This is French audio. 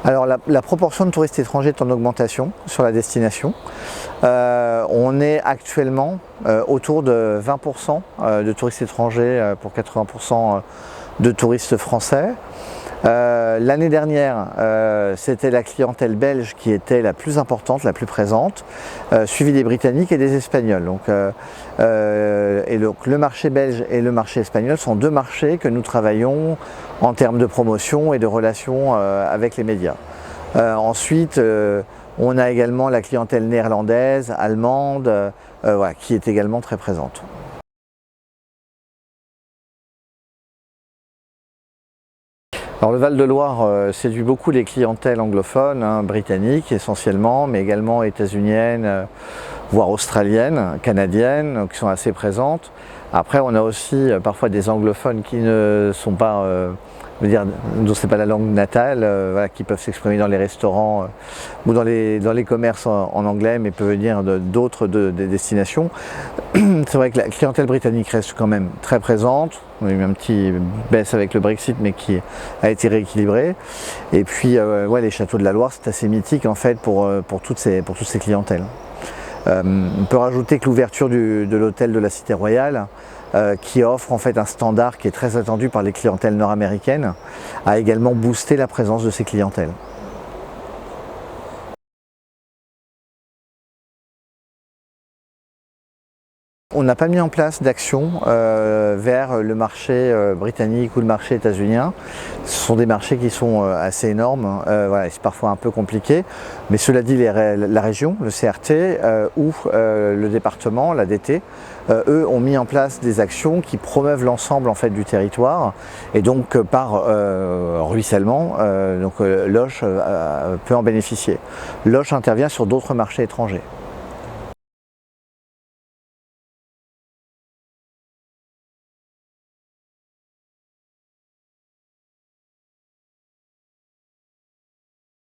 Alors la proportion de touristes étrangers est en augmentation sur la destination. On est actuellement autour de 20% de touristes étrangers pour 80% de touristes français. L'année dernière, c'était la clientèle belge qui était la plus importante, la plus présente, suivie des Britanniques et des Espagnols. Donc le marché belge et le marché espagnol sont deux marchés que nous travaillons en termes de promotion et de relations avec les médias. Ensuite, on a également la clientèle néerlandaise, allemande, voilà, qui est également très présente. Alors le Val-de-Loire séduit beaucoup les clientèles anglophones, britanniques essentiellement, mais également états-uniennes, voire australiennes, canadiennes, qui sont assez présentes. Après, on a aussi parfois des anglophones qui ne sont pas, dont c'est pas la langue natale, voilà, qui peuvent s'exprimer dans les restaurants ou dans les commerces en anglais, mais peuvent venir d'autres des destinations. C'est vrai que la clientèle britannique reste quand même très présente. On a eu un petit baisse avec le Brexit, mais qui a été rééquilibré. Et puis, ouais, les châteaux de la Loire, c'est assez mythique en fait pour toutes ces clientèles. On peut rajouter que l'ouverture de l'hôtel de la Cité Royale, qui offre en fait un standard qui est très attendu par les clientèles nord-américaines, a également boosté la présence de ces clientèles. On n'a pas mis en place d'action vers le marché britannique ou le marché états-unien. Ce sont des marchés qui sont assez énormes, voilà, c'est parfois un peu compliqué. Mais cela dit, la région, le CRT ou le département, la DT, eux ont mis en place des actions qui promeuvent l'ensemble en fait, du territoire. Et donc par ruissellement, Loches peut en bénéficier. Loches intervient sur d'autres marchés étrangers.